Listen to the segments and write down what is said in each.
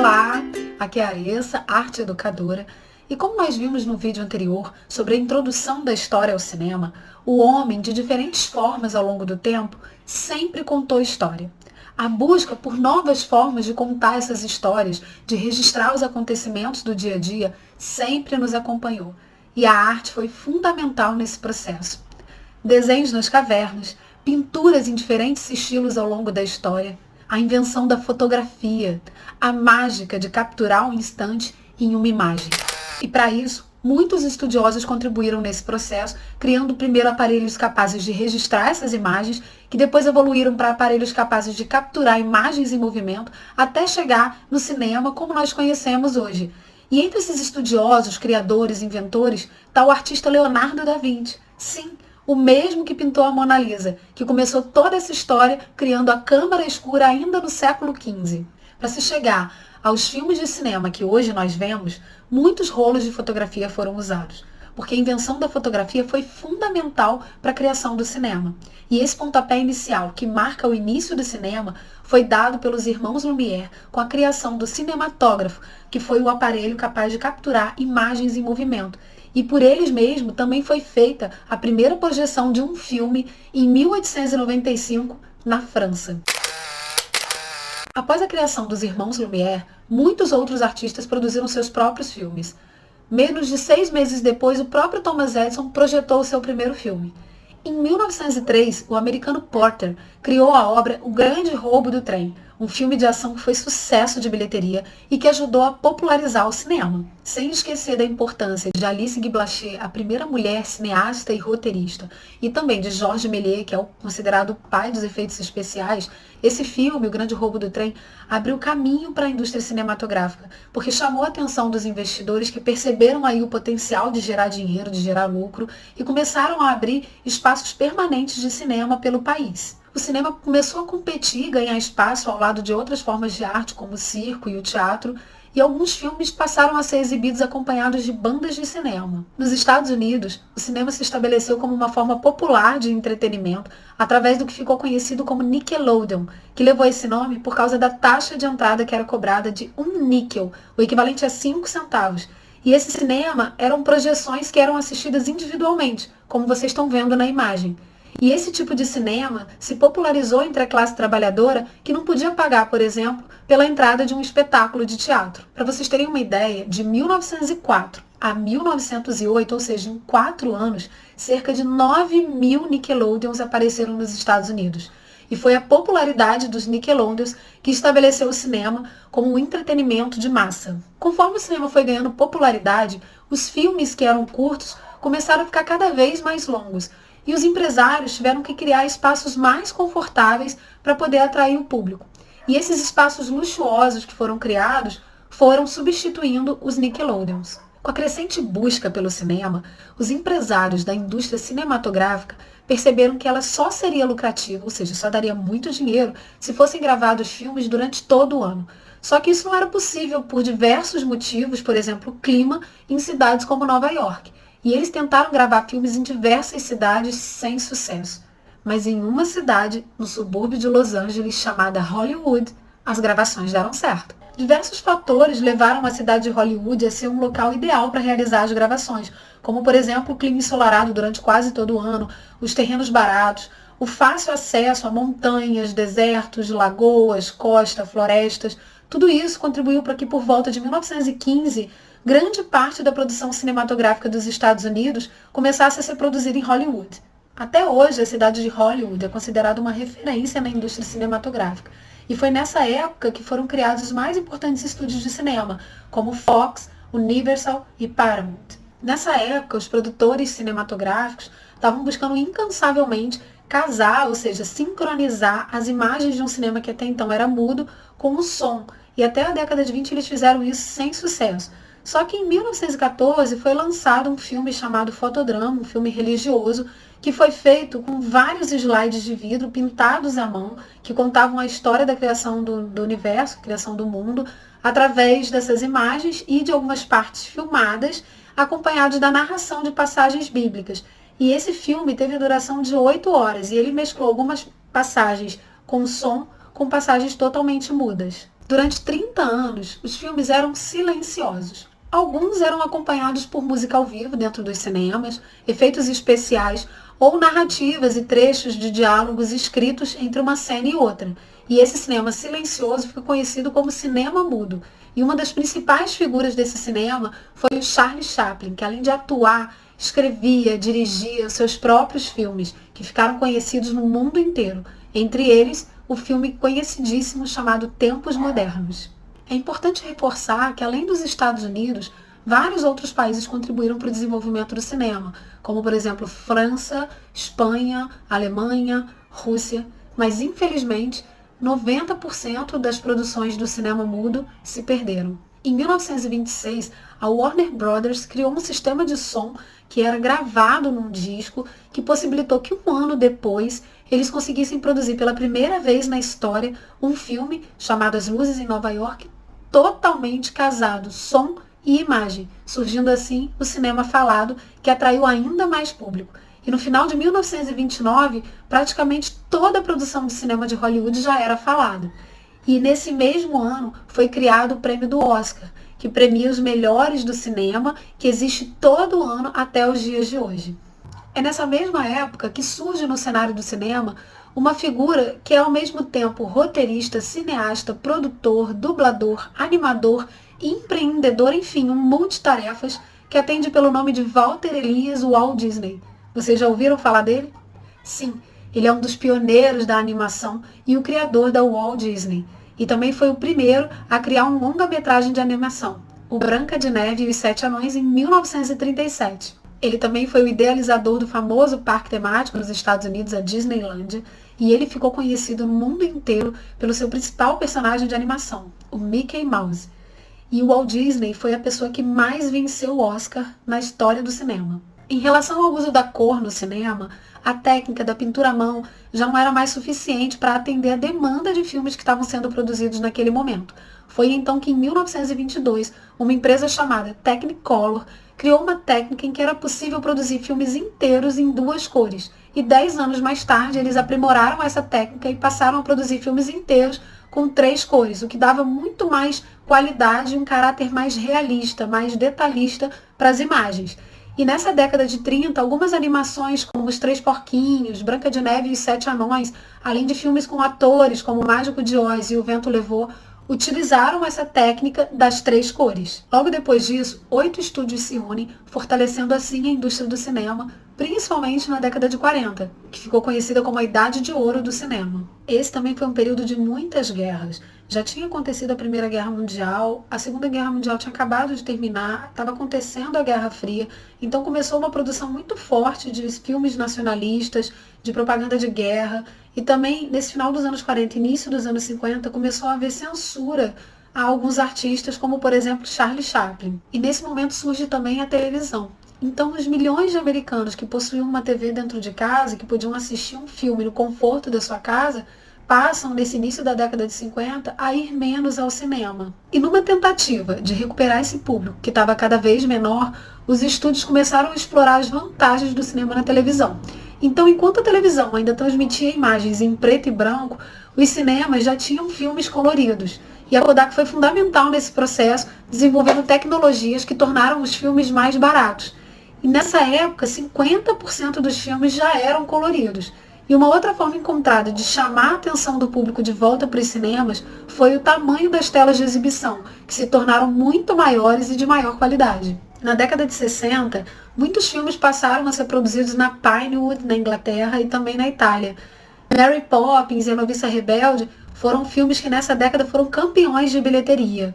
Olá, aqui é a Aressa, arte educadora, e como nós vimos no vídeo anterior sobre a introdução da história ao cinema, o homem, de diferentes formas ao longo do tempo, sempre contou história. A busca por novas formas de contar essas histórias, de registrar os acontecimentos do dia a dia, sempre nos acompanhou, e a arte foi fundamental nesse processo. Desenhos nas cavernas, pinturas em diferentes estilos ao longo da história, a invenção da fotografia, a mágica de capturar um instante em uma imagem. E para isso, muitos estudiosos contribuíram nesse processo, criando primeiro aparelhos capazes de registrar essas imagens, que depois evoluíram para aparelhos capazes de capturar imagens em movimento, até chegar no cinema como nós conhecemos hoje. E entre esses estudiosos, criadores, inventores, está o artista Leonardo da Vinci. Sim, o mesmo que pintou a Mona Lisa, que começou toda essa história criando a câmara escura ainda no século XV. Para se chegar aos filmes de cinema que hoje nós vemos, muitos rolos de fotografia foram usados, porque a invenção da fotografia foi fundamental para a criação do cinema. E esse pontapé inicial, que marca o início do cinema, foi dado pelos irmãos Lumière com a criação do cinematógrafo, que foi o aparelho capaz de capturar imagens em movimento. E por eles mesmos também foi feita a primeira projeção de um filme em 1895 na França. Após a criação dos irmãos Lumière, muitos outros artistas produziram seus próprios filmes. Menos de 6 meses depois, o próprio Thomas Edison projetou o seu primeiro filme. Em 1903, o americano Porter criou a obra O Grande Roubo do Trem, um filme de ação que foi sucesso de bilheteria e que ajudou a popularizar o cinema. Sem esquecer da importância de Alice Guy Blaché, a primeira mulher cineasta e roteirista, e também de Georges Méliès, que é considerado o pai dos efeitos especiais, esse filme, O Grande Roubo do Trem, abriu caminho para a indústria cinematográfica, porque chamou a atenção dos investidores que perceberam aí o potencial de gerar dinheiro, de gerar lucro, e começaram a abrir espaços permanentes de cinema pelo país. O cinema começou a competir e ganhar espaço ao lado de outras formas de arte, como o circo e o teatro, e alguns filmes passaram a ser exibidos acompanhados de bandas de cinema. Nos Estados Unidos, o cinema se estabeleceu como uma forma popular de entretenimento através do que ficou conhecido como Nickelodeon, que levou esse nome por causa da taxa de entrada que era cobrada de um níquel, o equivalente a 5 centavos. E esse cinema eram projeções que eram assistidas individualmente, como vocês estão vendo na imagem. E esse tipo de cinema se popularizou entre a classe trabalhadora que não podia pagar, por exemplo, pela entrada de um espetáculo de teatro. Para vocês terem uma ideia, de 1904 a 1908, ou seja, em 4 anos, cerca de 9.000 Nickelodeons apareceram nos Estados Unidos. E foi a popularidade dos Nickelodeons que estabeleceu o cinema como um entretenimento de massa. Conforme o cinema foi ganhando popularidade, os filmes que eram curtos começaram a ficar cada vez mais longos. E os empresários tiveram que criar espaços mais confortáveis para poder atrair o público. E esses espaços luxuosos que foram criados foram substituindo os Nickelodeons. Com a crescente busca pelo cinema, os empresários da indústria cinematográfica perceberam que ela só seria lucrativa, ou seja, só daria muito dinheiro, se fossem gravados filmes durante todo o ano. Só que isso não era possível por diversos motivos, por exemplo, o clima em cidades como Nova York. E eles tentaram gravar filmes em diversas cidades sem sucesso. Mas em uma cidade, no subúrbio de Los Angeles, chamada Hollywood, as gravações deram certo. Diversos fatores levaram a cidade de Hollywood a ser um local ideal para realizar as gravações, como, por exemplo, o clima ensolarado durante quase todo o ano, os terrenos baratos, o fácil acesso a montanhas, desertos, lagoas, costa, florestas. Tudo isso contribuiu para que, por volta de 1915, grande parte da produção cinematográfica dos Estados Unidos começasse a ser produzida em Hollywood. Até hoje, a cidade de Hollywood é considerada uma referência na indústria cinematográfica. E foi nessa época que foram criados os mais importantes estúdios de cinema, como Fox, Universal e Paramount. Nessa época, os produtores cinematográficos estavam buscando incansavelmente casar, ou seja, sincronizar as imagens de um cinema que até então era mudo com o som. E até a década de 20 eles fizeram isso sem sucesso. Só que em 1914 foi lançado um filme chamado Fotodrama, um filme religioso, que foi feito com vários slides de vidro pintados à mão, que contavam a história da criação do universo, a criação do mundo, através dessas imagens e de algumas partes filmadas, acompanhados da narração de passagens bíblicas. E esse filme teve a duração de 8 horas, e ele mesclou algumas passagens com som com passagens totalmente mudas. Durante 30 anos, os filmes eram silenciosos. Alguns eram acompanhados por música ao vivo dentro dos cinemas, efeitos especiais ou narrativas e trechos de diálogos escritos entre uma cena e outra. E esse cinema silencioso ficou conhecido como cinema mudo. E uma das principais figuras desse cinema foi o Charlie Chaplin, que além de atuar, escrevia, dirigia seus próprios filmes, que ficaram conhecidos no mundo inteiro. Entre eles, o filme conhecidíssimo chamado Tempos Modernos. É importante reforçar que, além dos Estados Unidos, vários outros países contribuíram para o desenvolvimento do cinema, como, por exemplo, França, Espanha, Alemanha, Rússia, mas, infelizmente, 90% das produções do cinema mudo se perderam. Em 1926, a Warner Brothers criou um sistema de som que era gravado num disco que possibilitou que um ano depois eles conseguissem produzir pela primeira vez na história um filme chamado As Luzes em Nova York, totalmente casado, som e imagem, surgindo assim o cinema falado, que atraiu ainda mais público. E no final de 1929, praticamente toda a produção de cinema de Hollywood já era falada. E nesse mesmo ano foi criado o prêmio do Oscar, que premia os melhores do cinema, que existe todo ano até os dias de hoje. É nessa mesma época que surge no cenário do cinema uma figura que é ao mesmo tempo roteirista, cineasta, produtor, dublador, animador, empreendedor, enfim, um multitarefas, que atende pelo nome de Walter Elias Walt Disney. Vocês já ouviram falar dele? Sim, ele é um dos pioneiros da animação e o criador da Walt Disney. E também foi o primeiro a criar um longa-metragem de animação, o Branca de Neve e os Sete Anões, em 1937. Ele também foi o idealizador do famoso parque temático nos Estados Unidos, a Disneylandia, e ele ficou conhecido no mundo inteiro pelo seu principal personagem de animação, o Mickey Mouse. E o Walt Disney foi a pessoa que mais venceu o Oscar na história do cinema. Em relação ao uso da cor no cinema, a técnica da pintura à mão já não era mais suficiente para atender a demanda de filmes que estavam sendo produzidos naquele momento. Foi então que, em 1922, uma empresa chamada Technicolor criou uma técnica em que era possível produzir filmes inteiros em duas cores. E 10 anos mais tarde, eles aprimoraram essa técnica e passaram a produzir filmes inteiros com 3 cores, o que dava muito mais qualidade e um caráter mais realista, mais detalhista para as imagens. E nessa década de 30, algumas animações como Os Três Porquinhos, Branca de Neve e os Sete Anões, além de filmes com atores como O Mágico de Oz e O Vento Levou, utilizaram essa técnica das 3 cores. Logo depois disso, 8 estúdios se unem, fortalecendo assim a indústria do cinema, principalmente na década de 40, que ficou conhecida como a Idade de Ouro do cinema. Esse também foi um período de muitas guerras. Já tinha acontecido a Primeira Guerra Mundial, a Segunda Guerra Mundial tinha acabado de terminar, estava acontecendo a Guerra Fria, então começou uma produção muito forte de filmes nacionalistas, de propaganda de guerra, e também nesse final dos anos 40 e início dos anos 50 começou a haver censura a alguns artistas, como por exemplo Charlie Chaplin. E nesse momento surge também a televisão. Então, os milhões de americanos que possuíam uma TV dentro de casa, que podiam assistir um filme no conforto da sua casa, passam, nesse início da década de 50, a ir menos ao cinema. E numa tentativa de recuperar esse público, que estava cada vez menor, os estúdios começaram a explorar as vantagens do cinema na televisão. Então, enquanto a televisão ainda transmitia imagens em preto e branco, os cinemas já tinham filmes coloridos. E a Kodak foi fundamental nesse processo, desenvolvendo tecnologias que tornaram os filmes mais baratos. E nessa época, 50% dos filmes já eram coloridos. E uma outra forma encontrada de chamar a atenção do público de volta para os cinemas foi o tamanho das telas de exibição, que se tornaram muito maiores e de maior qualidade. Na década de 60, muitos filmes passaram a ser produzidos na Pinewood, na Inglaterra, e também na Itália. Mary Poppins e A Noviça Rebelde foram filmes que nessa década foram campeões de bilheteria.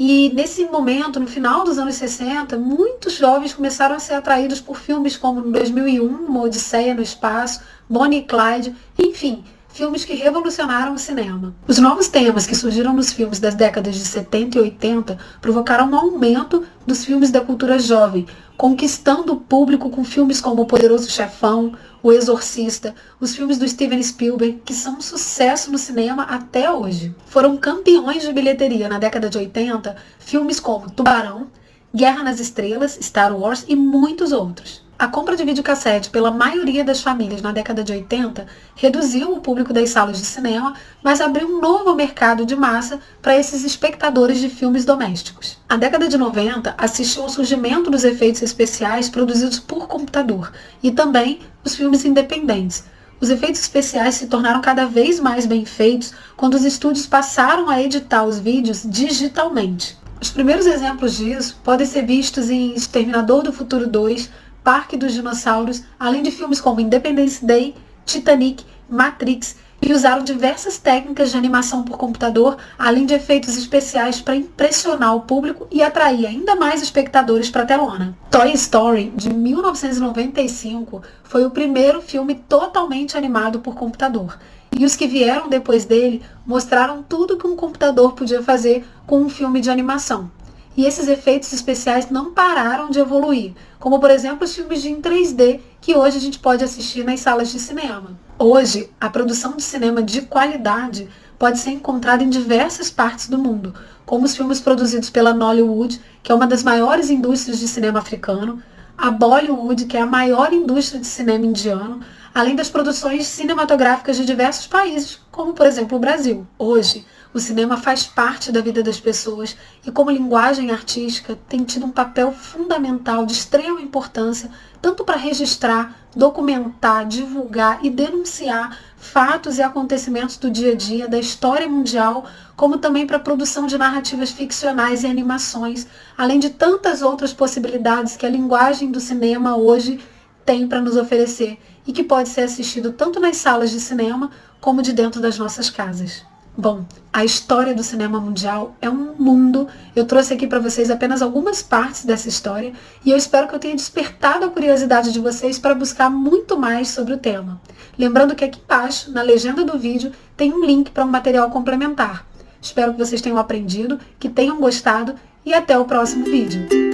E nesse momento, no final dos anos 60, muitos jovens começaram a ser atraídos por filmes como em 2001, Uma Odisseia no Espaço, Bonnie e Clyde, enfim, filmes que revolucionaram o cinema. Os novos temas que surgiram nos filmes das décadas de 70 e 80 provocaram um aumento dos filmes da cultura jovem, conquistando o público com filmes como O Poderoso Chefão, O Exorcista, os filmes do Steven Spielberg, que são um sucesso no cinema até hoje. Foram campeões de bilheteria na década de 80 filmes como Tubarão, Guerra nas Estrelas, Star Wars e muitos outros. A compra de videocassete pela maioria das famílias na década de 80 reduziu o público das salas de cinema, mas abriu um novo mercado de massa para esses espectadores de filmes domésticos. A década de 90 assistiu ao surgimento dos efeitos especiais produzidos por computador e também os filmes independentes. Os efeitos especiais se tornaram cada vez mais bem feitos quando os estúdios passaram a editar os vídeos digitalmente. Os primeiros exemplos disso podem ser vistos em Exterminador do Futuro 2, Parque dos Dinossauros, além de filmes como Independence Day, Titanic, Matrix, que usaram diversas técnicas de animação por computador, além de efeitos especiais para impressionar o público e atrair ainda mais espectadores para a telona. Toy Story, de 1995, foi o primeiro filme totalmente animado por computador. E os que vieram depois dele mostraram tudo que um computador podia fazer com um filme de animação. E esses efeitos especiais não pararam de evoluir, como por exemplo os filmes em 3D que hoje a gente pode assistir nas salas de cinema. Hoje, a produção de cinema de qualidade pode ser encontrada em diversas partes do mundo, como os filmes produzidos pela Nollywood, que é uma das maiores indústrias de cinema africano, a Bollywood, que é a maior indústria de cinema indiano, além das produções cinematográficas de diversos países, como por exemplo o Brasil. Hoje, o cinema faz parte da vida das pessoas e, como linguagem artística, tem tido um papel fundamental de extrema importância, tanto para registrar, documentar, divulgar e denunciar fatos e acontecimentos do dia a dia, da história mundial, como também para a produção de narrativas ficcionais e animações, além de tantas outras possibilidades que a linguagem do cinema hoje tem para nos oferecer e que pode ser assistido tanto nas salas de cinema como de dentro das nossas casas. Bom, a história do cinema mundial é um mundo. Eu trouxe aqui para vocês apenas algumas partes dessa história e eu espero que eu tenha despertado a curiosidade de vocês para buscar muito mais sobre o tema. Lembrando que aqui embaixo, na legenda do vídeo, tem um link para um material complementar. Espero que vocês tenham aprendido, que tenham gostado e até o próximo vídeo.